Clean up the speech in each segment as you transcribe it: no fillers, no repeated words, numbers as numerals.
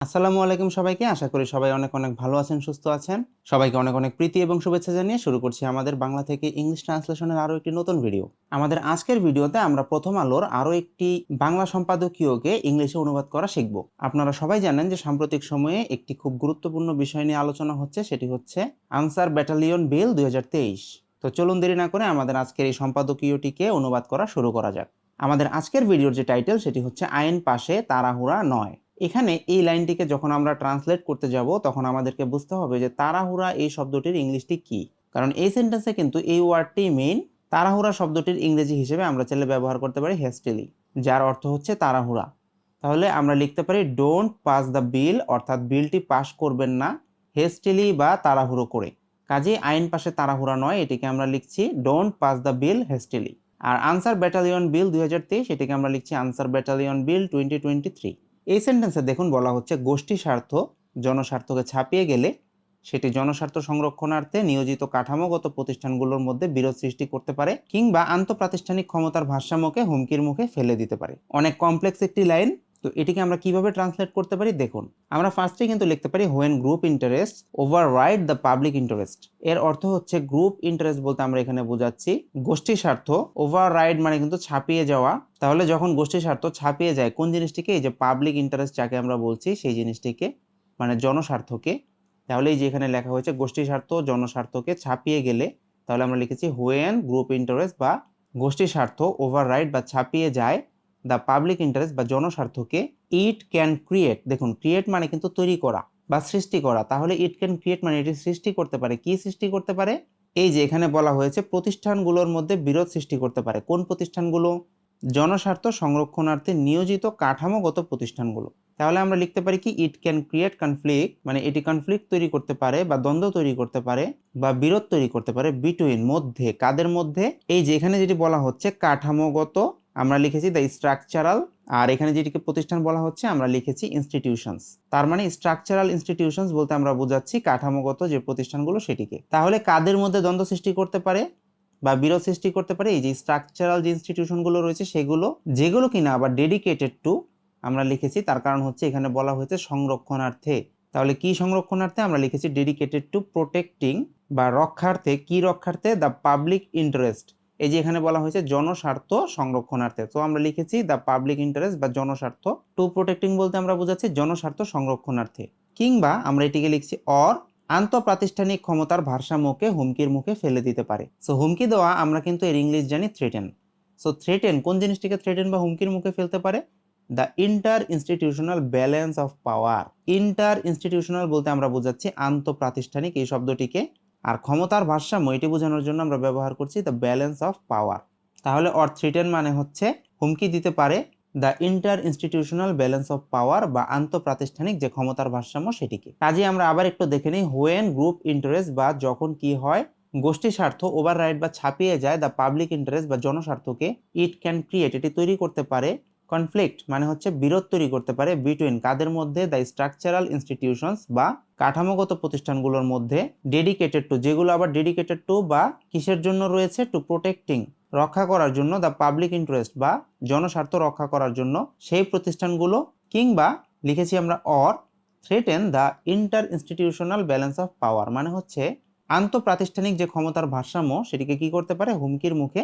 আসসালামু আলাইকুম সবাইকে। আশা করি সবাই অনেক অনেক ভালো আছেন, সুস্থ আছেন। সবাইকে অনেক অনেক প্রীতি এবং শুভেচ্ছা জানিয়ে শুরু করছি আমাদের বাংলা থেকে ইংলিশ ট্রান্সলেশনের আরো একটি নতুন ভিডিও। আমাদের আজকের ভিডিওতে আমরা প্রথম আলোর আরো একটি বাংলা সম্পাদকীয়কে ইংলিশে অনুবাদ করা শিখব। আপনারা সবাই জানেন যে সাম্প্রতিক সময়ে একটি খুব গুরুত্বপূর্ণ বিষয় নিয়ে আলোচনা হচ্ছে, সেটি হচ্ছে আনসার ব্যাটালিয়ন বিল 2023। তো চলুন দেরি না করে আমাদের আজকের এই সম্পাদকীয়টিকে অনুবাদ করা শুরু করা যাক। আমাদের আজকের ভিডিওর যে টাইটেল সেটি হচ্ছে আইন পাশে তাড়াহুড়া নয়। এখানে এই লাইনটিকে যখন আমরা ট্রান্সলেট করতে যাব তখন আমাদেরকে বুঝতে হবে যে তাড়াহুড়া এই শব্দটির ইংলিশটি কি, কারণ এই সেন্টেন্সে কিন্তু এই ওয়ার্ডটি মেইন। তাড়াহুড়া শব্দটির ইংরেজি হিসেবে আমরা চাইলে ব্যবহার করতে পারি হেস্টিলি, যার অর্থ হচ্ছে তাড়াহুড়া। তাহলে আমরা লিখতে পারি ডোন্ট পাস দ্য বিল, অর্থাৎ বিলটি পাস করবেন না হেস্টিলি বা তাড়াহুড়ো করে। কাজেই আইন পাশে তাড়াহুড়া নয়, এটিকে আমরা লিখছি don't pass the bill hastily. আর আনসার ব্যাটালিয়ন বিল 2023 এটিকে আমরা লিখছি আনসার ব্যাটালিয়ন বিল 2023। এই সেন্টেন্সে দেখুন বলা হচ্ছে গোষ্ঠী স্বার্থ জনস্বার্থকে ছাপিয়ে গেলে সেটি জনস্বার্থ সংরক্ষণার্থে নিয়োজিত কাঠামোগত প্রতিষ্ঠানগুলোর মধ্যে বিরোধ সৃষ্টি করতে পারে কিংবা আন্তঃপ্রাতিষ্ঠানিক ক্ষমতার ভারসাম্যকে হুমকির মুখে ফেলে দিতে পারে। অনেক কমপ্লেক্স একটি লাইন, তো এটিকে আমরা কিভাবে ট্রান্সলেট করতে পারি দেখুন। আমরা ফার্স্টে কিন্তু লিখতে পারি when group interest override the public interest. এর অর্থ হচ্ছে গ্রুপ ইন্টারেস্ট বলতে আমরা এখানে বোঝাচ্ছি গোষ্ঠী স্বার্থ, ওভাররাইড মানে কিন্তু ছাপিয়ে যাওয়া। তাহলে যখন গোষ্ঠী স্বার্থ ছাপিয়ে যায় কোন জিনিসটিকে, এই যে পাবলিক ইন্টারেস্ট যাকে আমরা বলছি সেই জিনিসটিকে, মানে জনস্বার্থকে, তাহলে এই যে এখানে লেখা হয়েছে গোষ্ঠী স্বার্থ জনস্বার্থকে ছাপিয়ে গেলে, তাহলে আমরা লিখেছি হোয়েন গ্রুপ ইন্টারেস্ট বা গোষ্ঠী স্বার্থ ওভাররাইড বা ছাপিয়ে যায় দ্য পাবলিক ইন্টারেস্ট বা জনস্বার্থকে, ইট ক্যান ক্রিয়েট। দেখুন ক্রিয়েট মানে কিন্তু তৈরি করা বা সৃষ্টি করা, তাহলে ইট ক্যান ক্রিয়েট মানে এটি সৃষ্টি করতে পারে। কি সৃষ্টি করতে পারে? এই যে এখানে বলা হয়েছে প্রতিষ্ঠানগুলোর মধ্যে বিরোধ সৃষ্টি করতে পারে। কোন প্রতিষ্ঠানগুলো? জনস্বার্থ সংরক্ষণার্থে নিয়োজিত কাঠামোগত প্রতিষ্ঠানগুলো। তাহলে আমরা লিখতে পারি কি ইট ক্যান ক্রিয়েট কনফ্লিক্ট, মানে এটি কনফ্লিক্ট তৈরি করতে পারে বা দ্বন্দ্ব তৈরি করতে পারে বা বিরোধ তৈরি করতে পারে বিটুইন মধ্যে, কাদের মধ্যে? এই যে এখানে যেটি বলা হচ্ছে কাঠামোগত, আমরা লিখেছি দ্য স্ট্রাকচারাল, আর এখানে যেটিকে প্রতিষ্ঠান বলা হচ্ছে আমরা লিখেছি ইনস্টিটিউশনস। তার মানে স্ট্রাকচারাল ইনস্টিটিউশনস বলতে আমরা বোঝাচ্ছি কাঠামোগত যে প্রতিষ্ঠানগুলো সেটিকে। তাহলে কাদের মধ্যে দ্বন্দ্ব সৃষ্টি করতে পারে বা বিরোধ সৃষ্টি করতে পারে? এই যে স্ট্রাকচারাল যে ইনস্টিটিউশনগুলো রয়েছে সেগুলো, যেগুলো কিনা আবার ডেডিকেটেড টু, আমরা লিখেছি তার কারণ হচ্ছে এখানে বলা হয়েছে সংরক্ষণার্থে। তাহলে কি সংরক্ষণার্থে? আমরা লিখেছি ডেডিকেটেড টু প্রোটেক্টিং বা রক্ষার্থে। কি রক্ষার্থে? The public interest. এই যে এখানে বলা হয়েছে জনস্বার্থ সংরক্ষণার্থে, তো আমরা লিখেছি দ্য পাবলিক ইন্টারেস্ট বা জনস্বার্থ। টু প্রোটেক্টিং বলতে আমরা বোঝাচ্ছি জনস্বার্থ সংরক্ষণার্থে, কিংবা আমরা এটিকে লিখছি অর আন্তঃপ্রাতিষ্ঠানিক ক্ষমতার ভারসাম্যকে হুমকির মুখে ফেলে দিতে পারে। সো হুমকি দেওয়া আমরা কিন্তু এর ইংলিশ জানি থ্রেটেন। সো থ্রেটেন কোন জিনিসটিকে থ্রেটেন বা হুমকির মুখে ফেলতে পারে? The inter institutional balance of power. Inter institutional বলতে আমরা বোঝাচ্ছি আন্তঃপ্রাতিষ্ঠানিক এই শব্দটিকে, আর ক্ষমতার ভারসাম্য এটি বোঝানোর জন্য আমরা ব্যবহার করছি দ্য ব্যালেন্স অফ পাওয়ার। তাহলে অর থ্রেটেন মানে হচ্ছে হুমকি দিতে পারে the inter institutional balance of power বা আন্তঃপ্রাতিষ্ঠানিক যে ক্ষমতার ভারসাম্য সেটিকে। কাজে আমরা আবার একটু দেখে নিই হোয়েন গ্রুপ ইন্টারেস্ট বা যখন কি হয় গোষ্ঠী স্বার্থ ওভাররাইড বা ছাপিয়ে যায় দ্য পাবলিক ইন্টারেস্ট বা জনস্বার্থকে, ইট ক্যান ক্রিয়েট এটি তৈরি করতে পারে কনফ্লিক্ট মানে হচ্ছে বিরোধ তৈরি করতে পারে বিটুইন কাদের মধ্যে? দ্য স্ট্রাকচারাল ইনস্টিটিউশনস বা কাঠামোগত প্রতিষ্ঠানগুলোর মধ্যে, ডেডিকেটেড টু যেগুলো আবার ডেডিকেটেড টু বা কিসের জন্য রয়েছে? টু প্রোটেক্টিং রক্ষা করার জন্য, দ্য পাবলিক ইন্টারেস্ট বা জনস্বার্থ রক্ষা করার জন্য সেই প্রতিষ্ঠানগুলো, কিংবা লিখেছি আমরা or threaten the inter institutional balance of power মানে হচ্ছে আন্তঃপ্রাতিষ্ঠানিক যে ক্ষমতার ভারসাম্য সেটিকে কি করতে পারে? হুমকির মুখে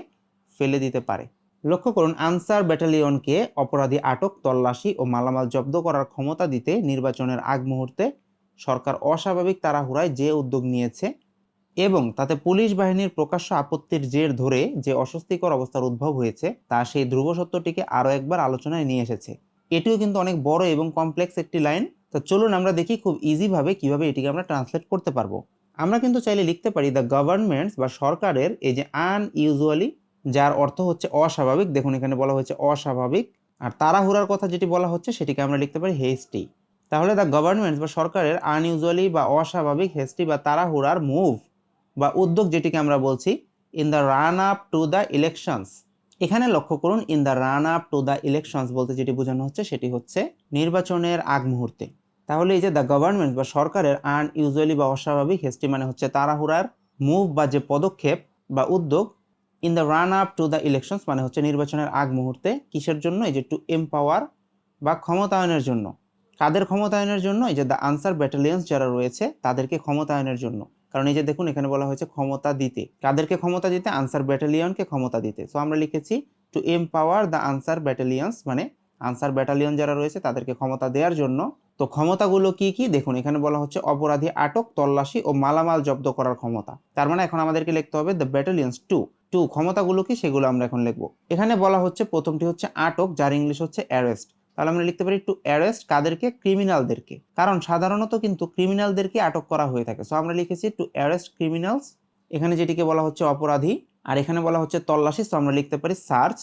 ফেলে দিতে পারে। লক্ষ্য করুন আনসার ব্যাটালিয়নকে অপরাধী আটক, তল্লাশি ও মালামাল জব্দ করার ক্ষমতা দিতে নির্বাচনের আগ মুহূর্তে সরকার অস্বাভাবিক তাড়াহুড়ায় যে উদ্যোগ নিয়েছে এবং তাতে পুলিশ বাহিনীর প্রকাশ্য আপত্তির জের ধরে যে অস্বস্তিকর অবস্থার উদ্ভব হয়েছে তা সেই ধ্রুব সত্যটিকে আরও একবার আলোচনায় নিয়ে এসেছে। এটিও কিন্তু অনেক বড় এবং কমপ্লেক্স একটি লাইন। তো চলুন আমরা দেখি খুব ইজিভাবে কিভাবে এটিকে আমরা ট্রান্সলেট করতে পারবো। আমরা কিন্তু চাইলে লিখতে পারি দ্য গভর্নমেন্টস বা সরকারের এই যে আনইউজুয়ালি, যার অর্থ হচ্ছে অস্বাভাবিক, দেখুন এখানে বলা হয়েছে অস্বাভাবিক, আর তাড়াহুড়ার কথা যেটি বলা হচ্ছে সেটিকে আমরা লিখতে পারি হেস্টি। তাহলে দ্য গভর্নমেন্টস বা সরকারের আনইউজুয়ালি বা অস্বাভাবিক, হেস্টি বা তাড়াহুড়ার মুভ বা উদ্যোগ যেটিকে আমরা বলছি in the run up to the elections. এখানে লক্ষ্য করুন in the run up to the elections বলতে যেটি বোঝানো হচ্ছে সেটি হচ্ছে নির্বাচনের আগ মুহূর্তে। তাহলে এই যে দ্য গভর্নমেন্ট বা সরকারের আনইউজুয়ালি বা অস্বাভাবিক, হেস্টি মানে হচ্ছে তাড়াহুড়ার, মুভ বা যে পদক্ষেপ বা উদ্যোগ, in the run up to the elections মানে হচ্ছে নির্বাচনের আগ মুহূর্তে, কিসের জন্য? এই যে টু এম্পাওয়ার বা ক্ষমতায়নের জন্য, কাদের ক্ষমতায়নের জন্য? এই যে দ্য আনসার ব্যাটালিয়ন্স যারা রয়েছে তাদেরকে ক্ষমতায়নের জন্য। কারণ এই যে দেখুন এখানে বলা হয়েছে ক্ষমতা দিতে। কাদেরকে ক্ষমতা দিতে? আনসার ব্যাটালিয়নকে ক্ষমতা দিতে। সো আমরা লিখেছি টু এম্পাওয়ার দ্য আনসার ব্যাটালিয়ন্স, মানে আনসার ব্যাটালিয়ন যারা রয়েছে তাদেরকে ক্ষমতা দেওয়ার জন্য। তো ক্ষমতাগুলো কি কি দেখুন, এখানে বলা হচ্ছে অপরাধী আটক, তল্লাশি ও মালামাল জব্দ করার ক্ষমতা। তার মানে এখন আমাদেরকে লিখতে হবে দ্য ব্যাটালিয়ন্স টু ক্ষমতাগুলো কি সেগুলো আমরা এখন লিখবো। এখানে বলা হচ্ছে প্রথমটি হচ্ছে আটক, যার ইংলিশ হচ্ছে অ্যারেস্ট। তাহলে আমরা লিখতে পারি টু অ্যারেস্ট কাদেরকে? ক্রিমিনালদেরকে। কারণ সাধারণত কিন্তু ক্রিমিনালদেরকে আটক করা হয়ে থাকে। সো আমরা লিখেছি টু অ্যারেস্ট ক্রিমিনালস, এখানে যেটিকে বলা হচ্ছে অপরাধী। আর এখানে বলা হচ্ছে তল্লাশি, তো আমরা লিখতে পারি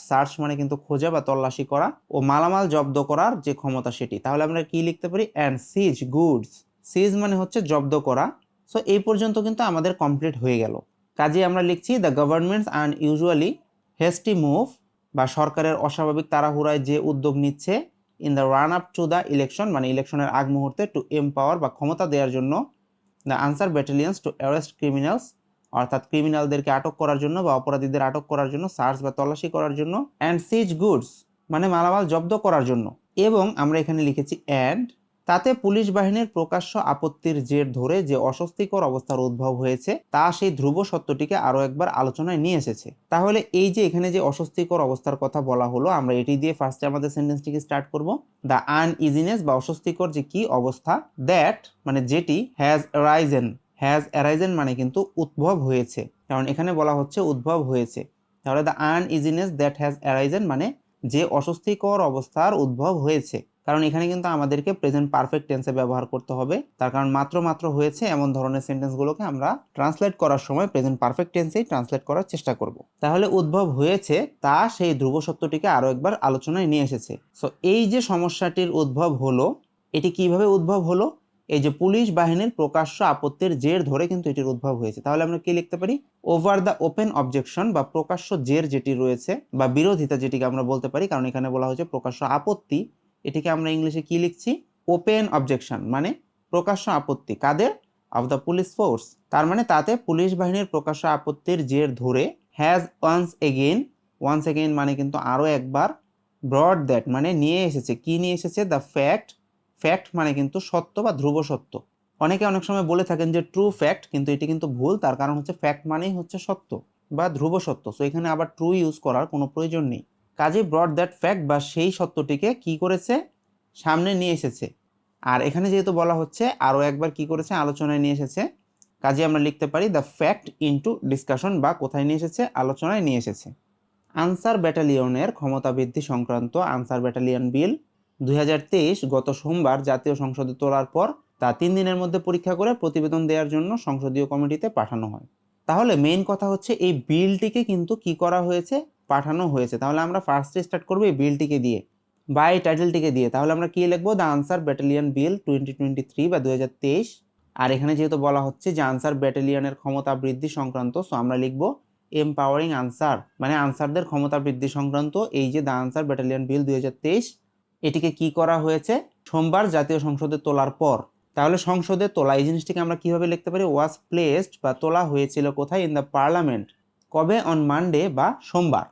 সার্চ মানে কিন্তু খোঁজা বা তল্লাশি করা, ও মালামাল জব্দ করার যে ক্ষমতা সেটি। তাহলে আমরা কি লিখতে পারি? অ্যান্ড সিজ গুডস, সিজ মানে হচ্ছে জব্দ করা। সো এই পর্যন্ত কিন্তু আমাদের কমপ্লিট হয়ে গেল। কাজে আমরা লিখছি the government's unusually hasty move, বা সরকারের অস্বাভাবিক তাড়াহুড়ায় যে উদ্যোগ নিচ্ছে in the run up to the election, মানে ইলেকশনের আগ মুহূর্তে, টু এম্পাওয়ার বা ক্ষমতা দেওয়ার জন্য the answer ব্যাটালিয়ন্স two arrest criminals, অর্থাৎ ক্রিমিনালদেরকে আটক করার জন্য বা অপরাধীদের আটক করার জন্য, সার্চ বা তল্লাশি করার জন্য, অ্যান্ড সিজ গুডস মানে মালামাল জব্দ করার জন্য। এবং আমরা এখানে লিখেছি অ্যান্ড, তাতে পুলিশ বাহিনীর প্রকাশ্য আপত্তির জের ধরে যে অস্বস্তিকর অবস্থার উদ্ভব হয়েছে তা সেই ধ্রুব সত্যটিকে আরো একবার আলোচনায় নিয়ে এসেছে। তাহলে এই যে এখানে যে অস্বস্তিকর অবস্থার কথা বলা হলো, আমরা এটি দিয়ে ফার্স্টে আমাদের সেন্টেন্সটিকে স্টার্ট করব। দ্য আনইজিনেস বা অস্বস্তিকর যে কি অবস্থা, দ্যাট মানে যেটি, হ্যাজ অ্যারাইজেন মানে কিন্তু উদ্ভব হয়েছে, কারণ এখানে বলা হচ্ছে উদ্ভব হয়েছে। তাহলে দ্য আনইজিনেস দ্যাট হ্যাজ অ্যারাইজেন মানে যে অস্বস্তিকর অবস্থার উদ্ভব হয়েছে। কারণ এখানে কিন্তু আমাদেরকে প্রেজেন্ট পারফেক্ট টেন্সে ব্যবহার করতে হবে, তার কারণ মাত্র হয়েছে এমন ধরনের সেন্টেন্সগুলোকে আমরা ট্রান্সলেট করার সময় প্রেজেন্ট পারফেক্ট টেন্সেই ট্রান্সলেট করার চেষ্টা করব। তাহলে উদ্ভব হয়েছে তা সেই ধ্রুব সত্যটিকে আরো একবার আলোচনায় নিয়ে এসেছে। সো এই যে সমস্যাটির উদ্ভব হলো, এটি কিভাবে উদ্ভব হলো? এই যে পুলিশ বাহিনীর প্রকাশ্য আপত্তির জের ধরে কিন্তু এটির উদ্ভব হয়েছে। তাহলে আমরা কি লিখতে পারি? ওভার দ্য ওপেন অবজেকশন, বা প্রকাশ্য জের যেটি রয়েছে বা বিরোধিতা যেটিকে আমরা বলতে পারি, কারণ এখানে বলা হয়েছে প্রকাশ্য আপত্তি, এটিকে আমরা ইংলিশে কি লিখছি? ওপেন অবজেকশন মানে প্রকাশ্য আপত্তি কাদের? Of the police force. তার মানে তাতে পুলিশ বাহিনীর প্রকাশ্য আপত্তির জের ধরে হ্যাজ ওয়ান্স এগেইন মানে কিন্তু আরো একবার, ব্রড দ্যাট মানে নিয়ে এসেছে, কি নিয়ে এসেছে? দ্য ফ্যাক্ট মানে কিন্তু সত্য বা ধ্রুব সত্য। অনেকে অনেক সময় বলে থাকেন যে ট্রু ফ্যাক্ট, কিন্তু এটি কিন্তু ভুল, তার কারণ হচ্ছে ফ্যাক্ট মানেই হচ্ছে সত্য বা ধ্রুব সত্য। সো এখানে আবার ট্রু ইউজ করার কোনো প্রয়োজন নেই। কাজে ব্রড দ্যাট ফ্যাক্ট বা সেই সত্যটিকে কি করেছে? সামনে নিয়ে এসেছে। আর এখানে যেহেতু বলা হচ্ছে আরো একবার কি করেছে? আলোচনায় নিয়ে এসেছে। কাজে আমরা লিখতে পারি দ্য ফ্যাক্ট ইনটু ডিসকাশন, বা কোথায় নিয়ে এসেছে? আলোচনায় নিয়ে এসেছে। আনসার ব্যাটালিয়নের ক্ষমতা বৃদ্ধি সংক্রান্ত আনসার ব্যাটালিয়ন বিল 2023 গত সোমবার জাতীয় সংসদে তোলার পর তা 3 দিনের মধ্যে পরীক্ষা করে প্রতিবেদন দেওয়ার জন্য সংসদীয় কমিটিতে পাঠানো হয়। তাহলে মেইন কথা হচ্ছে এই বিলটিকে কিন্তু কি করা হয়েছে? পাঠানো হয়েছে। তাহলে আমরা ফার্স্টে স্টার্ট করবো এই বিলটিকে দিয়ে বা এই টাইটেলটিকে দিয়ে। তাহলে আমরা কি লিখবো? দ্য আনসার ব্যাটালিয়ন বিল 2023 বা 2023। আর এখানে যেহেতু বলা হচ্ছে যে আনসার ব্যাটালিয়নের ক্ষমতা বৃদ্ধি সংক্রান্ত, সো আমরা লিখবো এম্পাওয়ারিং আনসার মানে আনসারদের ক্ষমতা বৃদ্ধি সংক্রান্ত এই যে দ্য আনসার ব্যাটালিয়ন বিল 2023, এটিকে কি করা হয়েছে? সোমবার জাতীয় সংসদে তোলার পর। তাহলে সংসদে তোলা এই জিনিসটিকে আমরা কিভাবে লিখতে পারি? ওয়াজ প্লেসড বা তোলা হয়েছিল কোথায়? In the parliament. কবে? অন মানডে বা সোমবার।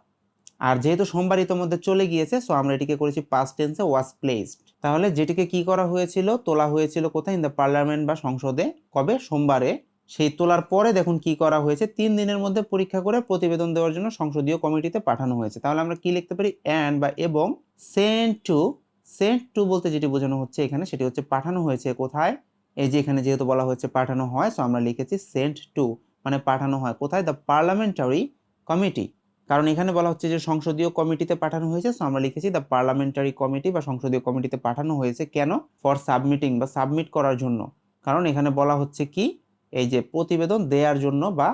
আর যেহেতু সোমবার ইতোমধ্যে চলে গিয়েছে, সো আমরা এটিকে করেছি পাস্ট টেন্সে ওয়াজ প্লেসড। তাহলে যেটিকে কি করা হয়েছিল? তোলা হয়েছিল কোথায়? ইন দ্য পার্লামেন্ট বা সংসদে। কবে? সোমবারে। সেই তোলার পরে দেখুন কি করা হয়েছে? 3 দিনের মধ্যে পরীক্ষা করে প্রতিবেদন দেওয়ার জন্য সংসদীয় কমিটিতে পাঠানো হয়েছে। তাহলে আমরা কি লিখতে পারি? অ্যান্ড বা এবং সেন্ট টু বলতে যেটি বোঝানো হচ্ছে এখানে সেটি হচ্ছে পাঠানো হয়েছে কোথায়? এই যে এখানে যেহেতু বলা হয়েছে পাঠানো হয়, সো আমরা লিখেছি সেন্ট টু মানে পাঠানো হয় কোথায়? The parliamentary committee. কারণ এখানে বলা হচ্ছে যে সংসদীয় কমিটিতে পাঠানো হয়েছে, সো আমরা লিখেছি দ্য পার্লামেন্টারি কমিটি বা সংসদীয় কমিটিতে পাঠানো হয়েছে। কেন? ফর সাবমিটিং বা সাবমিট করার জন্য। কারণ এখানে বলা হচ্ছে কি? এই যে প্রতিবেদন দেওয়ার জন্য বা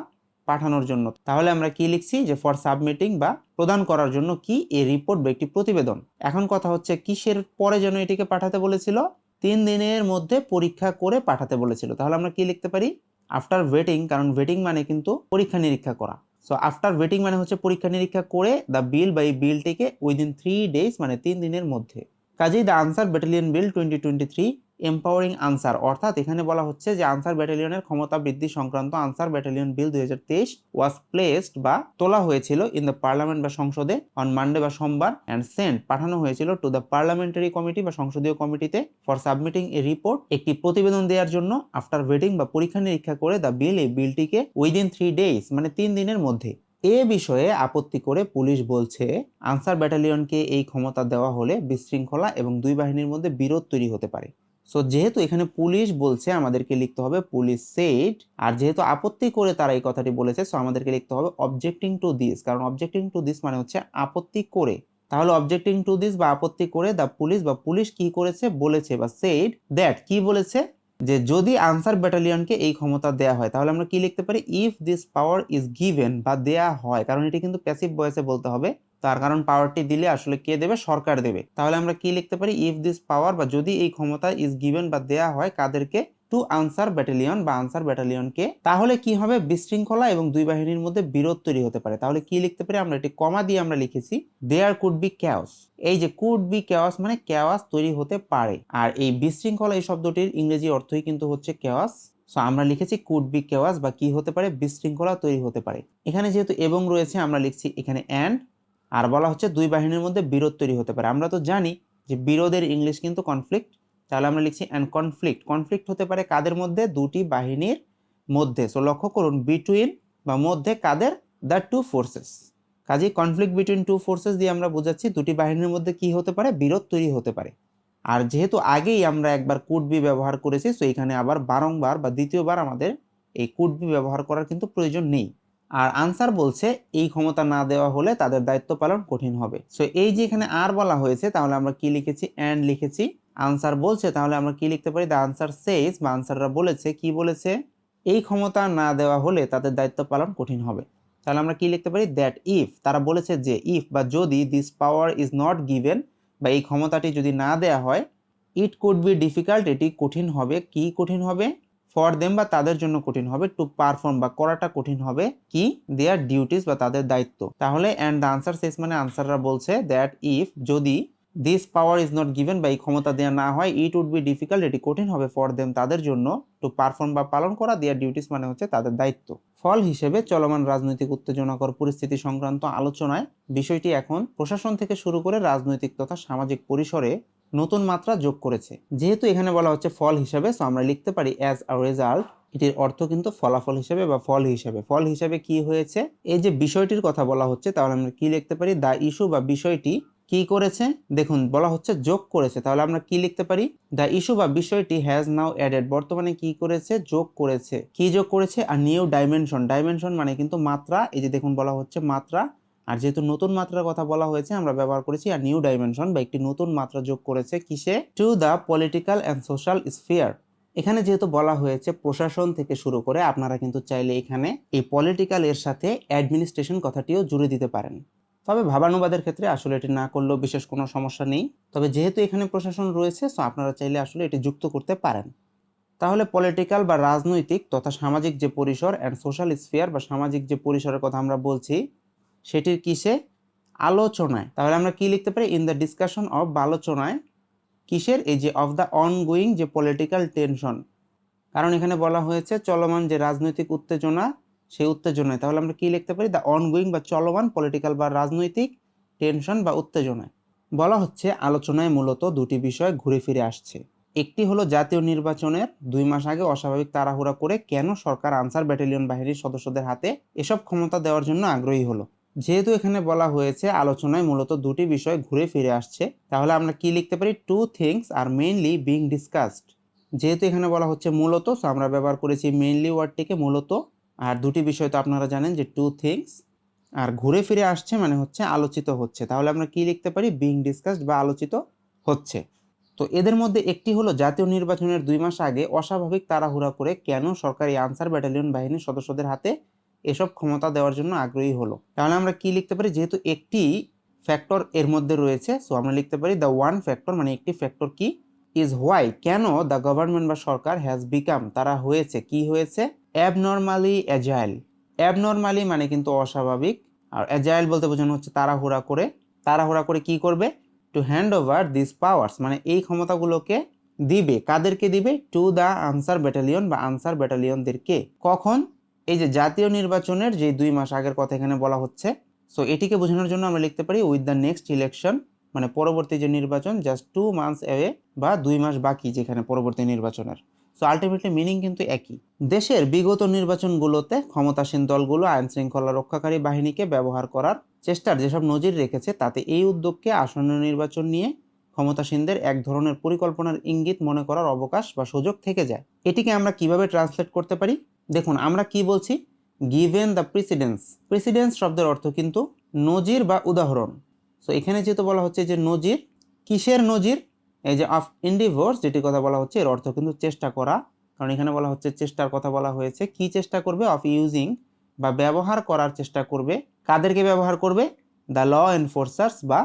পাঠানোর জন্য। তাহলে আমরা কি লিখছি? যে ফর সাবমিটিং বা প্রদান করার জন্য কি? এই রিপোর্ট বা একটি প্রতিবেদন। এখন কথা হচ্ছে কিসের পরে যেন এটিকে পাঠাতে বলেছিল? 3 দিনের মধ্যে পরীক্ষা করে পাঠাতে বলেছিল। তাহলে আমরা কি লিখতে পারি? আফটার ওয়েটিং, কারণ ওয়েটিং মানে কিন্তু পরীক্ষা নিরীক্ষা করা। সো আফটার ওয়েটিং মানে হচ্ছে পরীক্ষা নিরীক্ষা করে দ্য বিল বা এই বিলটিকে উইদিন 3 ডেজ মানে 3 দিনের মধ্যে। কাজেই the answer battalion bill 2023 empowering answer, অর্থাৎ এখানে বলা হচ্ছে যে আনসার ব্যাটালিয়নের ক্ষমতা বৃদ্ধি সংক্রান্ত answer battalion bill 2023 was placed বা তোলা হয়েছিল ইন দ্য পার্লামেন্ট বা সংসদে অন মানডে বা সোমবার অ্যান্ড সেন্ট পাঠানো হয়েছিল টু দ্য পার্লামেন্টারি কমিটি বা সংসদীয় কমিটিতে ফর সাবমিটিং এ রিপোর্ট, একটি প্রতিবেদন দেওয়ার জন্য আফটার ওয়েটিং বা পরীক্ষা নিরীক্ষা করে দ্য বিল, এই বিলটিকে উইদিন 3 ডেজ মানে 3 দিনের মধ্যে। এ বিষয়ে আপত্তি করে পুলিশ বলছে আনসার ব্যাটালিয়নকে এই ক্ষমতা দেওয়া হলে বিশৃঙ্খলা এবং দুই বাহিনীর মধ্যে বিরোধ তৈরি হতে পারে। সো যেহেতু এখানে পুলিশ বলছে আমাদেরকে লিখতে হবে পুলিশ সেড, আর যেহেতু আপত্তি করে তারা এই কথাটি বলেছে সো আমাদেরকে লিখতে হবে অবজেক্টিং টু দিস, কারণ অবজেক্টিং টু দিস মানে হচ্ছে আপত্তি করে। তাহলে অবজেক্টিং টু দিস বা আপত্তি করে দ্য পুলিশ বা পুলিশ কি করেছে বলেছে বা সেড দ্যাট, কি বলেছে যে যদি আনসার ব্যাটালিয়নকে এই ক্ষমতা দেয়া হয় তাহলে আমরা কি লিখতে পারি if this power is given বা দেয়া হয়, কারণ এটি কিন্তু প্যাসিভ ভয়েসে বলতে হবে, তার কারণ পাওয়ারটি দিলে আসলে কে দেবে, সরকার দেবে। তাহলে আমরা কি লিখতে পারি ইফ দিস পাওয়ার বা যদি এই ক্ষমতা ইজ গিভেন বা দেয়া হয় কাদেরকে, টু আনসার ব্যাটালিয়ন বা আনসার ব্যাটালিয়নকে, তাহলে কি হবে বিশৃঙ্খলা এবং দুই বাহিনীর মধ্যে বিরোধ তৈরি হতে পারে। তাহলে কি লিখতে পারি আমরা, এটি কমা দিয়ে আমরা লিখেছি দেয়ার কুড বি ক্যাওস, এই যে কুড বি ক্যাওস মানে ক্যাওয়াস তৈরি হতে পারে, আর এই বিশৃঙ্খলা এই শব্দটির ইংরেজি অর্থই কিন্তু হচ্ছে ক্যাওয়াস। সো আমরা লিখেছি কুড বি ক্যাওয়াস বা কি হতে পারে, বিশৃঙ্খলা তৈরি হতে পারে। এখানে যেহেতু এবং রয়েছে আমরা লিখছি এখানে অ্যান্ড, আর বলা হচ্ছে দুই বাহিনীর মধ্যে বিরোধ তৈরি হতে পারে। আমরা তো জানি যে বিরোধের ইংলিশ কিন্তু কনফ্লিক্ট, তাহলে আমরা লিখছি অ্যান্ড কনফ্লিক্ট, কনফ্লিক্ট হতে পারে কাদের মধ্যে, দুটি বাহিনীর মধ্যে। সো লক্ষ্য করুন বিটুইন বা মধ্যে কাদের, দ্য টু ফোর্সেস, কাজেই কনফ্লিক্ট বিটুইন টু ফোর্সেস দিয়ে আমরা বোঝাচ্ছি দুটি বাহিনীর মধ্যে কি হতে পারে, বিরোধ তৈরি হতে পারে। আর যেহেতু আগেই আমরা একবার কুড বি ব্যবহার করেছি সো এখানে আবার বারংবার বা দ্বিতীয়বার আমাদের এই কুড বি ব্যবহার করার কিন্তু প্রয়োজন নেই। আর আনসার বলছে এই ক্ষমতা না দেওয়া হলে তাদের দায়িত্ব পালন কঠিন হবে। সো এই যে এখানে আর বলা হয়েছে তাহলে আমরা কি লিখেছি, অ্যান্ড লিখেছি। আনসার বলছে তাহলে আমরা কি লিখতে পারি, দ্য আনসার সেজ বা আনসাররা বলেছে, কি বলেছে, এই ক্ষমতা না দেওয়া হলে তাদের দায়িত্ব পালন কঠিন হবে। তাহলে আমরা কি লিখতে পারি, দ্যাট ইফ, তারা বলেছে যে ইফ বা যদি this power is not given বা এই ক্ষমতাটি যদি না দেয়া হয়, ইট কুড বি ডিফিকাল্ট, এটি কঠিন হবে, কি কঠিন হবে, ফর দেম বা তাদের জন্য কঠিন হবে, টু পারফর্ম বা করাটা কঠিন হবে, কি দেয়ার ডিউটিস বা তাদের দায়িত্ব। তাহলে অ্যান্ড দ্য আনসার সেস মানে আনসাররা বলছে দ্যাট ইফ যদি this power is not given বা এই ক্ষমতা দেওয়া না হয়, ইট উড বি ডিফিকাল্ট, এটি কঠিন হবে, ফর দেম তাদের জন্য, টু পারফর্ম বা পালন করা, দেয়ার ডিউটিস মানে হচ্ছে তাদের দায়িত্ব। ফল হিসেবে চলমান রাজনৈতিক উত্তেজনাকর পরিস্থিতি সংক্রান্ত আলোচনায় বিষয়টি এখন প্রশাসন থেকে শুরু করে রাজনৈতিক তথা সামাজিক পরিসরে নতুন মাত্রা যোগ করেছে। যেহেতু এখানে বলা হচ্ছে ফল হিসেবে সো আমরা লিখতে পারি অ্যাজ আ রেজাল্ট, এটির অর্থ কিন্তু ফলাফল হিসেবে বা ফল হিসেবে। ফল হিসেবে কি হয়েছে, এই যে বিষয়টির কথা বলা হচ্ছে তাহলে আমরা কি লিখতে পারি, দ্য ইস্যু বা বিষয়টি কি করেছে, দেখুন বলা হচ্ছে যোগ করেছে, তাহলে আমরা কি লিখতে পারি, দ্য ইস্যু বা বিষয়টি হ্যাজ নাও অ্যাডেড, বর্তমানে কি করেছে, যোগ করেছে, কি যোগ করেছে, আর নিউ ডাইমেনশন, ডাইমেনশন মানে কিন্তু মাত্রা, এই যে দেখুন বলা হচ্ছে মাত্রা, আর যেহেতু নতুন মাত্রার কথা বলা হয়েছে আমরা ব্যবহার করেছি আর নিউ ডাইমেনশন বা একটি নতুন মাত্রা যোগ করেছে কিসে, to the political and social sphere. এখানে যেহেতু বলা হয়েছে প্রশাসন থেকে শুরু করে, আপনারা কিন্তু চাইলে এখানে এই পলিটিক্যাল এর সাথে অ্যাডমিনিস্ট্রেশন কথাটিও জুড়ে দিতে পারেন, তবে ভাবানুবাদের ক্ষেত্রে আসলে এটি না করলেও বিশেষ কোনো সমস্যা নেই। তবে যেহেতু এখানে প্রশাসন রয়েছে সো আপনারা চাইলে আসলে এটি যুক্ত করতে পারেন। তাহলে পলিটিক্যাল বা রাজনৈতিক তথা সামাজিক যে পরিসর অ্যান্ড সোশ্যাল স্ফিয়ার বা সামাজিক যে পরিসরের কথা আমরা বলছি সেটির কিসে, আলোচনায়। তাহলে আমরা কি লিখতে পারি, ইন দ্য ডিসকাশন অফ, বা আলোচনায় কিসের, এই যে অফ দ্য অনগোয়িং যে পলিটিক্যাল টেনশন, কারণ এখানে বলা হয়েছে চলমান যে রাজনৈতিক উত্তেজনা সেই উত্তেজনায়, তাহলে আমরা কি লিখতে পারি, দ্য অনগোয়িং বা চলমান পলিটিক্যাল বা রাজনৈতিক টেনশন বা উত্তেজনায়। বলা হচ্ছে আলোচনায় মূলত দুটি বিষয় ঘুরে ফিরে আসছে। একটি হলো জাতীয় নির্বাচনের 2 মাস আগে অস্বাভাবিক তাড়াহুড়া করে কেন সরকার আনসার ব্যাটালিয়ন বাহিনীর সদস্যদের হাতে এসব ক্ষমতা দেওয়ার জন্য আগ্রহী হলো। যেহেতু এখানে বলা হয়েছে আলোচনায় মূলত দুটি বিষয় ঘুরে ফিরে আসছে, তাহলে আমরা কি লিখতে পারি, two things are mainly being discussed. যেহেতু এখানে বলা হচ্ছে মূলত সো আমরা ব্যবহার করেছি মেইনলি ওয়ার্ডটিকে, মূলত। আর দুটি বিষয় তো আপনারা জানেন যে টু থিংস, আর ঘুরে ফিরে আসছে মানে হচ্ছে আলোচিত হচ্ছে, তাহলে আমরা কি লিখতে পারি, বিং ডিসকাসড বা আলোচিত হচ্ছে। তো এদের মধ্যে একটি হলো জাতীয় নির্বাচনের 2 মাস আগে অস্বাভাবিক তাড়াহুড়া করে কেন সরকারি আনসার ব্যাটালিয়ন বাহিনীর সদস্যদের হাতে এসব ক্ষমতা দেওয়ার জন্য আগ্রহী হলো। তাহলে আমরা কি লিখতে পারি, যেহেতু একটি ফ্যাক্টর এর মধ্যে রয়েছে সো আমরা লিখতে পারি দ্য ওয়ান ফ্যাক্টর, মানে একটি ফ্যাক্টর কি, ইজ হোয়াই কেন, দ্য গভর্নমেন্ট বা সরকার হ্যাজ বিকাম তারা হয়েছে, কি হয়েছে, অ্যাবনর্মালি অ্যাজাইল। অ্যাবনর্মালি মানে কিন্তু অস্বাভাবিক, আর অ্যাজাইল বলতে বোঝানো হচ্ছে তাড়াহুড়া করে। তাড়াহুড়া করে কি করবে, to hand over this powers মানে এই ক্ষমতাগুলোকে দিবে, কাদেরকে দিবে? টু দ্য আনসার ব্যাটালিয়ন বা আনসার ব্যাটালিয়নদেরকে। কখন? এই যে জাতীয় নির্বাচনের যে 2 মাস আগের কথা এখানে বলা হচ্ছে। সো এটিকে বোঝানোর জন্য আমরা লিখতে পারি উইথ দ্য নেক্সট ইলেকশন, মানে পরবর্তী যে নির্বাচন, জাস্ট 2 মান্থস অ্যাওয়ে বা 2 মাস বাকি যেখানে পরবর্তী নির্বাচনের। সো আলটিমেটলি মিনিং কিন্তু একই। দেশের বিগত নির্বাচনগুলোতে ক্ষমতাসীন দলগুলো আইন শৃঙ্খলা রক্ষাকারী বাহিনীকে ব্যবহার করার চেষ্টার যেসব নজির রেখেছে, তাতে এই উদ্যোগকে আসন্ন নির্বাচন নিয়ে ক্ষমতাসীনদের এক ধরনের পরিকল্পনার ইঙ্গিত মনে করার অবকাশ বা সুযোগ থেকে যায়। এটিকে আমরা কিভাবে ট্রান্সলেট করতে পারি? দেখুন, আমরা কি বলছি? Given the precedence. প্রেসিডেন্স শব্দের অর্থ কিন্তু নজির বা উদাহরণ। সো এখানে যেহেতু বলা হচ্ছে যে নজির, কিসের নজির? এই যে অফ ইন্ডিভোর্স যেটি কথা বলা হচ্ছে, এর অর্থ কিন্তু চেষ্টা করা, কারণ এখানে বলা হচ্ছে চেষ্টার কথা বলা হয়েছে। কি চেষ্টা করবে? অফ ইউজিং বা ব্যবহার করার চেষ্টা করবে। কাদেরকে ব্যবহার করবে? দ্য ল এনফোর্সার্স বা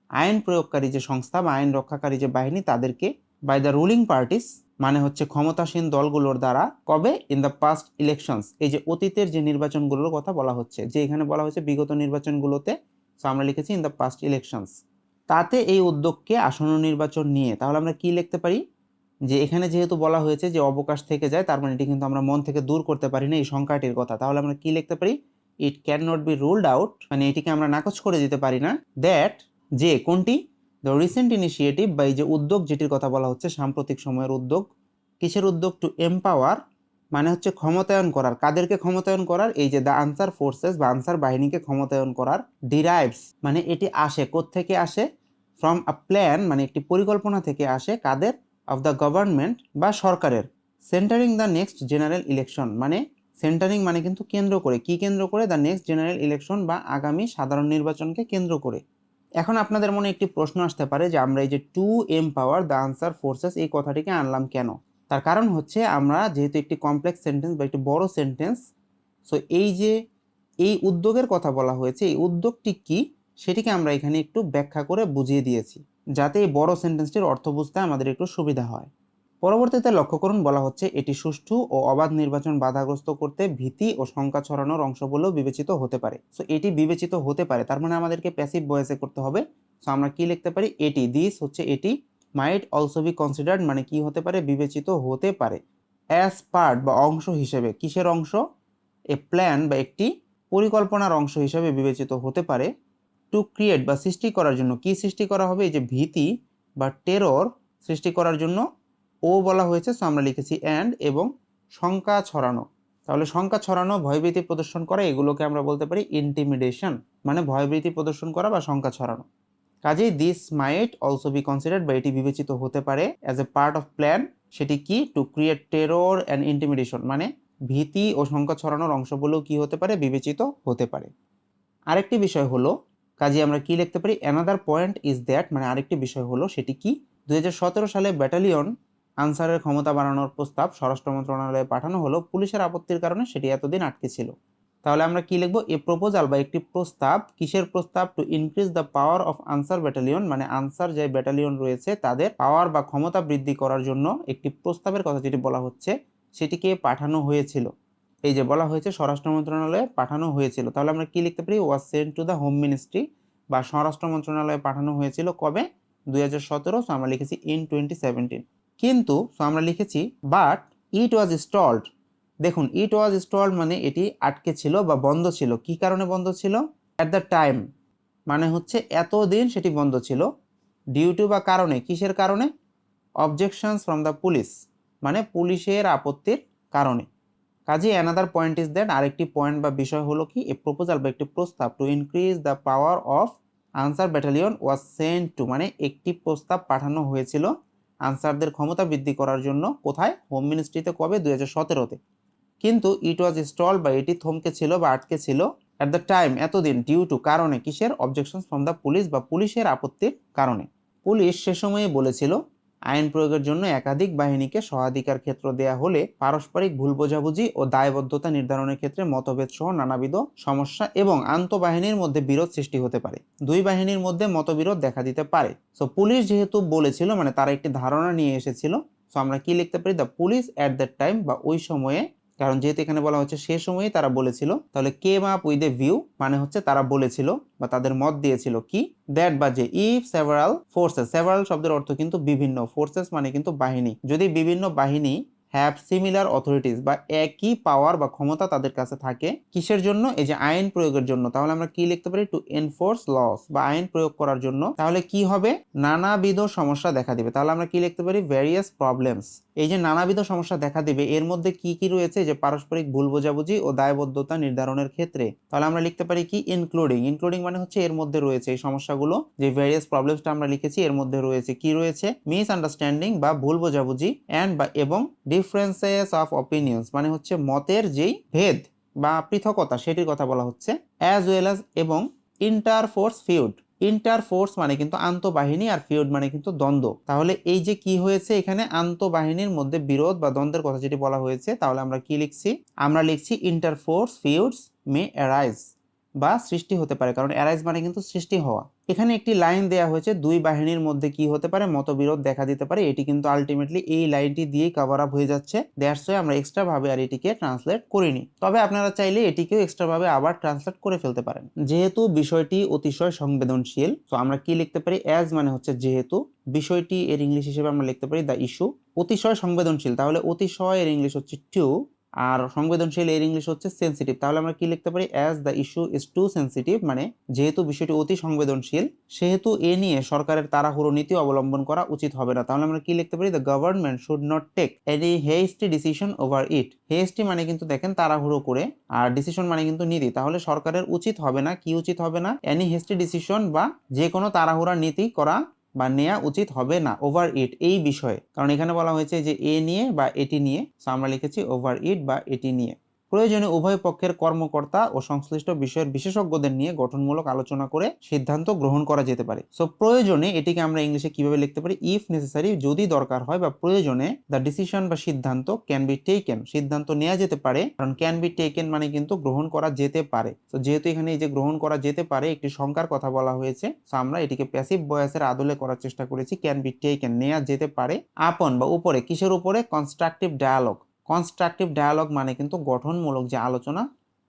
আইন প্রয়োগকারী যে সংস্থা বা আইন রক্ষাকারী যে বাহিনী, তাদেরকে। বাই দ্য রুলিং পার্টিস মানে হচ্ছে ক্ষমতাসীন দলগুলোর দ্বারা। কবে? ইন দ্য পাস্ট ইলেকশনস, এই যে অতীতের যে নির্বাচনগুলোর কথা বলা হচ্ছে, যে এখানে বলা হয়েছে বিগত নির্বাচনগুলোতে, সো আমরা লিখেছি ইন দ্য পাস্ট ইলেকশনস। তাতে এই উদ্যোগকে আসন্ন নির্বাচন নিয়ে। তাহলে আমরা কি লিখতে পারি? যে এখানে যেহেতু বলা হয়েছে যে অবকাশ থেকে যায়, তার মানে এটি কিন্তু আমরা মন থেকে দূর করতে পারি না এই সংখ্যাটির কথা। তাহলে আমরা কি লিখতে পারি? It can not be ruled out, মানে এটিকে আমরা নাকচ করে দিতে পারি না, দ্যাট যে কোনটি? দ্য রিসেন্ট ইনিশিয়েটিভ বা এই যে উদ্যোগ যেটির কথা বলা হচ্ছে, সাম্প্রতিক সময়ের উদ্যোগ। কিসের উদ্যোগ? টু এম্পাওয়ার মানে হচ্ছে ক্ষমতায়ন করার। কাদেরকে ক্ষমতায়ন করার? এই যে দ্য আনসার ফোর্সেস বা আনসার বাহিনীকে ক্ষমতায়ন করার। ডিরাইভস মানে এটি আসে, কোত্থেকে আসে? ফ্রম আ প্ল্যান মানে একটি পরিকল্পনা থেকে আসে। কাদের? অফ দ্য গভর্নমেন্ট বা সরকারের। Centering the next general election মানে সেন্টারিং মানে কিন্তু কেন্দ্র করে। কি কেন্দ্র করে? দ্য নেক্সট জেনারেল ইলেকশন বা আগামী সাধারণ নির্বাচনকে কেন্দ্র করে। এখন আপনাদের মনে একটি প্রশ্ন আসতে পারে যে আমরা এই যে two empower the answer forces এই কথাটিকে আনলাম কেন? তার কারণ হচ্ছে আমরা যেহেতু একটি কমপ্লেক্স সেন্টেন্স বা একটি বড় সেন্টেন্স, সো এই যে এই উদ্যোগের কথা বলা হয়েছে, এই উদ্যোগটি কি সেটিকে আমরা এখানে একটু ব্যাখ্যা করে বুঝিয়ে দিয়েছি, যাতে এই বড় সেন্টেন্সটির অর্থ বুঝতে আমাদের একটু সুবিধা হয়। পরবর্তীতে লক্ষ্য করুন, বলা হচ্ছে এটি সুষ্ঠু ও অবাধ নির্বাচন বাধাগ্রস্ত করতে ভীতি ও শঙ্কা ছড়ানোর অংশ বলেও বিবেচিত হতে পারে। সো এটি বিবেচিত হতে পারে, তার মানে আমাদেরকে প্যাসিভ ভয়েসে করতে হবে। সো আমরা কি লিখতে পারি? এটি, দিস হচ্ছে এটি, মাইট অলসো বি কনসিডার্ড মানে কি হতে পারে? বিবেচিত হতে পারে। অ্যাজ পার্ট বা অংশ হিসেবে। কিসের অংশ? এ প্ল্যান বা একটি পরিকল্পনার অংশ হিসেবে বিবেচিত হতে পারে। টু ক্রিয়েট বা সৃষ্টি করার জন্য। কি সৃষ্টি করা হবে? এই যে ভীতি বা টেরর সৃষ্টি করার জন্য ও বলা হয়েছে, সো আমরা লিখেছি অ্যান্ড, এবং শঙ্কা ছড়ানো। তাহলে শঙ্কা ছড়ানো, ভয়ভীতি প্রদর্শন করা, এগুলোকে আমরা বলতে পারি ইন্টিমিডেশন, মানে ভয়ভীতি প্রদর্শন করা বা শঙ্কা ছড়ানো। কাজেই this mite also be considered বা এটি বিবেচিত হতে পারে as a part of plan. সেটি কি? To create terror and intimidation মানে ভীতি ও শঙ্কা ছড়ানোর অংশ বলেও কি হতে পারে? বিবেচিত হতে পারে। আরেকটি বিষয় হলো, কাজে আমরা কি লিখতে পারি? অ্যানাদার পয়েন্ট ইজ দ্যাট মানে আরেকটি বিষয় হলো, সেটি কি? 2017 সালে ব্যাটালিয়ন আনসারের ক্ষমতা বাড়ানোর প্রস্তাব স্বরাষ্ট্র মন্ত্রণালয়ে পাঠানো হলো, পুলিশের আপত্তির কারণে সেটি এতদিন আটকে ছিল। তাহলে আমরা কি লিখবো? এ প্রপোজাল বা একটি প্রস্তাব। কিসের প্রস্তাব? To increase the power of Ansar battalion মানে আনসার যে ব্যাটালিয়ন রয়েছে তাদের পাওয়ার বা ক্ষমতা বৃদ্ধি করার জন্য একটি প্রস্তাবের কথা যেটি বলা হচ্ছে, সেটিকে পাঠানো হয়েছিল। এই যে বলা হয়েছে স্বরাষ্ট্র মন্ত্রণালয়ে পাঠানো হয়েছিল, তাহলে আমরা কি লিখতে পারি? ওয়াজ sent to the home ministry বা স্বরাষ্ট্র মন্ত্রণালয়ে পাঠানো হয়েছিল। কবে? 2017। সো আমরা লিখেছি ইন 2017। কিন্তু সো আমরা লিখেছি বাট ইট ওয়াজ স্টলড। দেখুন, ইট ওয়াজ স্টলড মানে এটি আটকে ছিল বা বন্ধ ছিল। কি কারণে বন্ধ ছিল? অ্যাট দ্য টাইম মানে হচ্ছে এতদিন সেটি বন্ধ ছিল। ডিউ টু বা কারণে। কিসের কারণে? অবজেকশনস ফ্রম দ্য পুলিশ মানে পুলিশের আপত্তির কারণে। কাজে অ্যানাদার পয়েন্ট ইজ দ্যাট আরেকটি পয়েন্ট বা বিষয় হলো কি? এ প্রপোজাল বা একটি প্রস্তাব to increase the power of Ansar battalion was sent to মানে একটি প্রস্তাব পাঠানো হয়েছিল আনসারদের ক্ষমতা বৃদ্ধি করার জন্য। কোথায়? হোম মিনিস্ট্রিতে। কবে? 2017-তে। কিন্তু ইট ওয়াজ স্টল বা এটি থমকে ছিল বা আটকে ছিল অ্যাট দ্য টাইম এতদিন, ডিউ টু কারণে। কিসের? অবজেকশন ফ্রম দ্য পুলিশ বা পুলিশের আপত্তির কারণে। পুলিশ সে সময়ে বলেছিল আইন প্রয়োগের জন্য একাধিক বাহিনীকে সহাধিকার ক্ষেত্র দেয়া হলে পারস্পরিক ভুল বোঝাবুঝি ও দায়বদ্ধতা নির্ধারণের ক্ষেত্রে মতভেদ সহ নানাবিধ সমস্যা এবং আন্তঃবাহিনীর মধ্যে বিরোধ সৃষ্টি হতে পারে। দুই বাহিনীর মধ্যে মতবিরোধ দেখা দিতে পারে। সো পুলিশ যেহেতু বলেছিল মানে তারা একটি ধারণা নিয়ে এসেছিল, সো আমরা কি লিখতে পারি? The police at that time বা ওই সময়ে কারণ যেহেতু এখানে বলা হচ্ছে সে সময়ে তারা বলেছিল, তাহলে came up with a view মানে হচ্ছে তারা বলেছিল বা তাদের মত দিয়েছিল কি, দ্যাট বা যে ইফ সেভারাল ফোর্সেস, সেভারাল শব্দের অর্থ কিন্তু বিভিন্ন, ফোর্সেস মানে কিন্তু বাহিনী, যদি বিভিন্ন বাহিনী হ্যাভ সিমিলার অথরিটিস বা একই পাওয়ার বা ক্ষমতা তাদের কাছে থাকে, কিসের জন্য, এই যে আইন প্রয়োগের জন্য, তাহলে আমরা কি লিখতে পারি, টু এনফোর্স লস বা আইন প্রয়োগ করার জন্য, তাহলে কি হবে, নানাবিধ সমস্যা দেখা দিবে। তাহলে আমরা কি লিখতে পারি, ভ্যারিয়াস প্রবলেমস। এই যে নানাবিধ সমস্যা দেখা দিবে এর মধ্যে কি কি রয়েছে, যে পারস্পরিক ভুল বোঝাবুঝি ও দায়বদ্ধতা নির্ধারণের ক্ষেত্রে, তাহলে আমরা লিখতে পারি কি, ইনক্লুডিং। ইনক্লুডিং মানে হচ্ছে এর মধ্যে রয়েছে এই সমস্যাগুলো, যে ভ্যারিয়াস প্রবলেমসটা আমরা লিখেছি এর মধ্যে রয়েছে কি, রয়েছে মিস আন্ডারস্ট্যান্ডিং বা ভুল বোঝাবুঝি, এন্ড বা এবং ডিফারেন্সেস অফ অপিনিয়ন্স মানে হচ্ছে মতের যেই ভেদ বা পৃথকতা সেটির কথা বলা হচ্ছে, অ্যাজ ওয়েল অ্যাজ এবং ইন্টারফোর্স ফিউড। ইন্টারফোর্স মানে কিন্তু আন্তঃবাহিনী আর ফিউড মানে কিন্তু দ্বন্দ্ব। তাহলে এই যে কি হয়েছে এখানে, আন্তঃবাহিনীর মধ্যে বিরোধ বা দ্বন্দ্বের কথা যেটি বলা হয়েছে, তাহলে আমরা কি লিখছি, আমরা লিখছি ইন্টারফোর্স ফিউডস মে অ্যারাইজ বা সৃষ্টি হতে পারে, কারণ অ্যারাইজ মানে কিন্তু সৃষ্টি হওয়া। এখানে একটি লাইন দেয়া হয়েছে, দুই বাহিনীর মধ্যে কি হতে পারে, মতবিরোধ দেখা দিতে পারে, এটি কিন্তু আলটিমেটলি এই লাইনটি দিয়েই কভার আপ হয়ে যাচ্ছে, দ্যাটস ওয়াই আমরা এক্সট্রা ভাবে আর এটিকে ট্রান্সলেট করিনি। তবে আপনারা চাইলে এটিকেও এক্সট্রা ভাবে আবার ট্রান্সলেট করে ফেলতে পারেন। যেহেতু বিষয়টি অতিশয় সংবেদনশীল, তো আমরা কি লিখতে পারি, অ্যাজ মানে হচ্ছে যেহেতু, বিষয়টি এর ইংলিশ হিসেবে আমরা লিখতে পারি দ্য ইস্যু। অতিশয় সংবেদনশীল, তাহলে অতিশয় এর ইংলিশ হচ্ছে টু, আর সংবেদনশীল এর ইংলিশ হচ্ছে সেন্সিটিভ। তাহলে আমরা কি লিখতে পারি, as the issue is too sensitive, মানে যেহেতু বিষয়টি অতি সংবেদনশীল সেহেতু এ নিয়ে সরকারের তাড়াহুড়ো নীতি অবলম্বন করা উচিত হবে না। তাহলে আমরা কি লিখতে পারি, the government should not take any hasty decision over it. Hasty মানে কিন্তু দেখেন তাড়াহুড়ো করে, আর ডিসিশন মানে কিন্তু নীতি, তাহলে সরকারের উচিত হবে না, কি উচিত হবে না, এনি হেস্টি ডিসিশন বা যে কোনো তাড়াহুড়া নীতি করা বা নেওয়া উচিত হবে না ওভার ইট এই বিষয়ে, কারণ এখানে বলা হয়েছে যে এ নিয়ে বা এটি নিয়ে, সো আমরা লিখেছি ওভার ইট বা এটি নিয়ে। প্রয়োজনে উভয় পক্ষের কর্মকর্তা ও সংশ্লিষ্ট বিষয়ের বিশেষজ্ঞদের নিয়ে গঠনমূলক আলোচনা করে সিদ্ধান্ত গ্রহণ করা যেতে পারে। সো প্রয়োজনে এটিকে আমরা ইংলিশে কিভাবে লিখতে পারি, ইফ নেসেসারি, যদি দরকার হয় বা প্রয়োজনে, দ্য ডিসিশন বা সিদ্ধান্ত ক্যান বি টেকেন, সিদ্ধান্ত নেওয়া যেতে পারে, কারণ ক্যান বি টেকেন মানে কিন্তু গ্রহণ করা যেতে পারে। তো যেহেতু এখানে এই যে গ্রহণ করা যেতে পারে একটি সংখ্যার কথা বলা হয়েছে, সো আমরা এটিকে প্যাসিভ ভয়েসের আদলে করার চেষ্টা করেছি, ক্যান বি টেকেন, নেওয়া যেতে পারে, আপন বা উপরে, কিসের উপরে, কনস্ট্রাকটিভ ডায়ালগ। কনস্ট্রাকটিভ ডায়ালগ মানে কিন্তু গঠনমূলক যে আলোচনা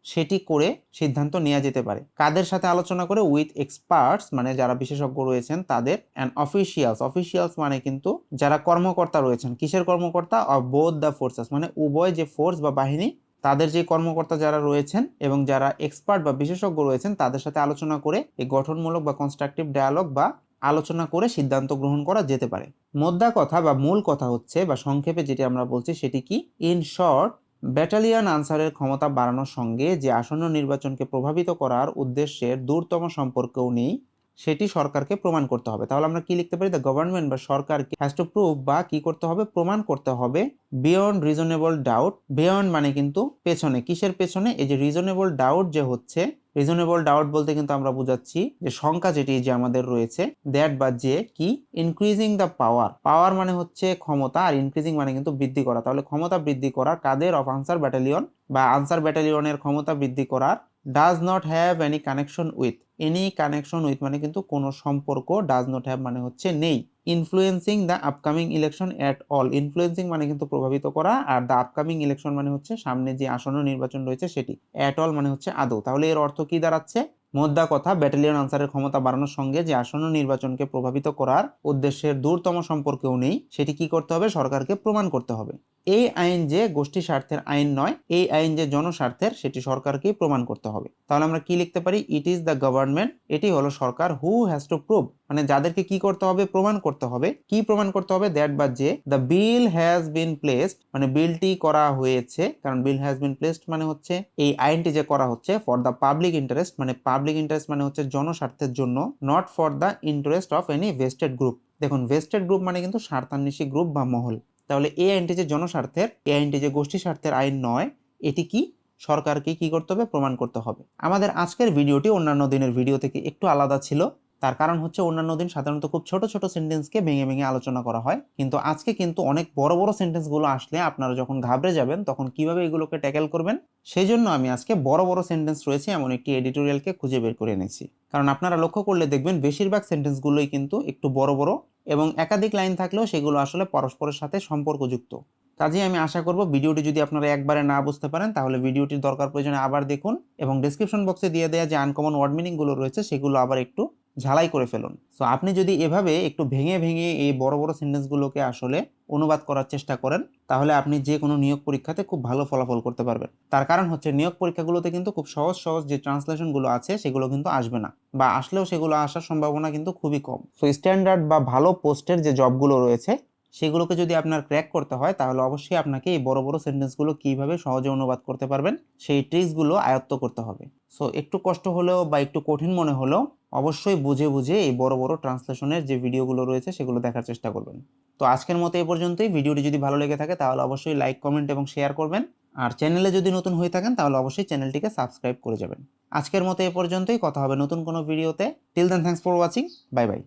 সেটি করে সিদ্ধান্ত নেওয়া যেতে পারে। কাদের সাথে আলোচনা করে, উইথ এক্সপার্টস মানে যারা বিশেষজ্ঞ রয়েছেন তাদের, অ্যান্ড অফিসিয়ালস, অফিসিয়ালস মানে কিন্তু যারা কর্মকর্তা রয়েছেন, কিসের কর্মকর্তা, অফ বোথ দ্য ফোর্সেস মানে উভয় যে ফোর্স বা বাহিনী, তাদের যে কর্মকর্তা যারা রয়েছেন এবং যারা এক্সপার্ট বা বিশেষজ্ঞ রয়েছেন তাদের সাথে আলোচনা করে এই গঠনমূলক বা কনস্ট্রাকটিভ ডায়ালগ বা আলোচনা করে সিদ্ধান্ত গ্রহণ করা যেতে পারে। মোদ্দা কথা বা মূল কথা হচ্ছে বা সংক্ষেপে যেটি আমরা বলছি সেটি কি, ইন শর্ট, ব্যাটালিয়ন আনসারের ক্ষমতা বাড়ানোর সঙ্গে যে আসন্ন নির্বাচনকে প্রভাবিত করার উদ্দেশ্যের দূরতম সম্পর্কও নেই, সেটি সরকারকে প্রমাণ করতে হবে। তাহলে আমরা কি লিখতে পারি, দ্য গভর্নমেন্ট বা সরকারকে হ্যাজ টু প্রুভ বা কি করতে হবে, প্রমাণ করতে হবে, বিয়ন্ড রিজনেবল ডাউট। বিয়ন্ড মানে কিন্তু পেছনে, কিসের পেছনে, এই যে রিজনেবল ডাউট যে হচ্ছে, রিজনেবল ডাউট বলতে কিন্তু আমরা বুঝাচ্ছি যে সংখ্যা যেটি যে আমাদের রয়েছে, দ্যাট বা যে কি, ইনক্রিজিং দ্য পাওয়ার, পাওয়ার মানে হচ্ছে ক্ষমতা, আর ইনক্রিজিং মানে কিন্তু বৃদ্ধি করা, তাহলে ক্ষমতা বৃদ্ধি করা কাদের, অফ আনসার ব্যাটালিয়ন বা আনসার ব্যাটালিয়নের ক্ষমতা বৃদ্ধি করার, does not have any connection with, any connection with মানে কিন্তু কোনো সম্পর্ক, ডাজ নট হ্যাভ মানে হচ্ছে নেই, influencing the upcoming election at all, influencing মানে কিন্তু প্রভাবিত করা, আর দ্য আপকামিং ইলেকশন মানে হচ্ছে সামনে যে আসন্ন নির্বাচন রয়েছে সেটি, এট অল মানে হচ্ছে আদৌ। তাহলে এর অর্থ কি দাঁড়াচ্ছে, মোদ্দা কথা, ব্যাটালিয়ন আনসারের ক্ষমতা বাড়ানোর সঙ্গে যে আসন্ন নির্বাচনকে প্রভাবিত করার উদ্দেশ্যের দূরতম সম্পর্কেও নেই, সেটি কি করতে হবে, সরকারকে প্রমাণ করতে হবে। এই আইন যে গোষ্ঠী স্বার্থের আইন নয়, এই আইন যে জনস্বার্থের, সেটি সরকারকেই প্রমাণ করতে হবে। তাহলে আমরা কি লিখতে পারি, ইট ইজ দ্য গভর্নমেন্ট, এটি হলো সরকার, হু হ্যাজ টু প্রুভ মানে যাদেরকে কি করতে হবে, প্রমাণ করতে হবে, কি প্রমাণ করতে হবে, দ্যাট বা যে, the bill has been placed মানে বিলটি করা হয়েছে, কারণ বিল হ্যাজ বিন প্লেসড মানে হচ্ছে এই আইনটি যে করা হচ্ছে, ফর দ্য পাবলিক ইন্টারেস্ট মানে পাবলিক ইন্টারেস্ট মানে হচ্ছে জনস্বার্থের জন্য, not for the interest of any vested group. দেখুন ভেস্টেড গ্রুপ মানে কিন্তু স্বার্থান্বেষী গ্রুপ বা মহল, তাহলে এই আইনটি যে জনস্বার্থের, এই আইনটি যে গোষ্ঠী স্বার্থের আইন নয়, এটি কি সরকারকে কি করতে হবে, প্রমাণ করতে হবে। আমাদের আজকের ভিডিওটি অন্যান্য দিনের ভিডিও থেকে একটু আলাদা ছিল, তার কারণ হচ্ছে অন্যান্য দিন সাধারণত খুব ছোট ছোট সেন্টেন্সকে ভেঙে ভেঙে আলোচনা করা হয়, কিন্তু আজকে কিন্তু অনেক বড় বড় সেন্টেন্সগুলো আসলে আপনারা যখন ঘাবড়ে যাবেন তখন কিভাবে এগুলোকে ট্যাকেল করবেন, সেই জন্য আমি আজকে বড় বড় সেন্টেন্স রয়েছে এমন একটি এডিটোরিয়ালকে খুঁজে বের করে এনেছি। কারণ আপনারা লক্ষ্য করলে দেখবেন বেশিরভাগ সেন্টেন্সগুলোই কিন্তু একটু বড় বড় এবং একাধিক লাইন থাকলেও সেগুলো আসলে পরস্পরের সাথে সম্পর্কযুক্ত। কাজেই আমি আশা করব ভিডিওটি যদি আপনারা একবারে না বুঝতে পারেন তাহলে ভিডিওটির দরকার প্রয়োজনে আবার দেখুন এবং ডেসক্রিপশন বক্সে দিয়ে দেওয়া যে আনকমন ওয়ার্ড মিনিংগুলো রয়েছে সেগুলো আবার একটু ঝালাই করে ফেলুন। সো আপনি যদি এভাবে একটু ভেঙে ভেঙে এই বড় বড় সেন্টেন্সগুলোকে আসলে অনুবাদ করার চেষ্টা করেন তাহলে আপনি যে কোনো নিয়োগ পরীক্ষাতে খুব ভালো ফলাফল করতে পারবেন। তার কারণ হচ্ছে নিয়োগ পরীক্ষাগুলোতে কিন্তু খুব সহজ সহজ যে ট্রান্সলেশনগুলো আছে সেগুলো কিন্তু আসবে না, বা আসলেও সেগুলো আসার সম্ভাবনা কিন্তু খুবই কম। সো স্ট্যান্ডার্ড বা ভালো পোস্টের যে জবগুলো রয়েছে সেগুলোকে যদি আপনার ক্র্যাক করতে হয় তাহলে অবশ্যই আপনাকে এই বড় বড় সেন্টেন্সগুলো কিভাবে সহজে অনুবাদ করতে পারবেন সেই ট্রিক্সগুলো আয়ত্ত করতে হবে। সো একটু কষ্ট হলেও বা একটু কঠিন মনে হলেও অবশ্যই বুঝে বুঝে এই বড় বড় ট্রান্সলেশনের যে ভিডিওগুলো রয়েছে সেগুলো দেখার চেষ্টা করবেন। তো আজকের মতো এই পর্যন্তই। ভিডিওটি যদি ভালো লেগে থাকে তাহলে অবশ্যই লাইক, কমেন্ট এবং শেয়ার করবেন। আর চ্যানেলে যদি নতুন হয়ে থাকেন তাহলে অবশ্যই চ্যানেলটিকে সাবস্ক্রাইব করে যাবেন। আজকের মতো এই পর্যন্তই। কথা হবে নতুন কোনো ভিডিওতে। Till then, thanks for watching. Bye by.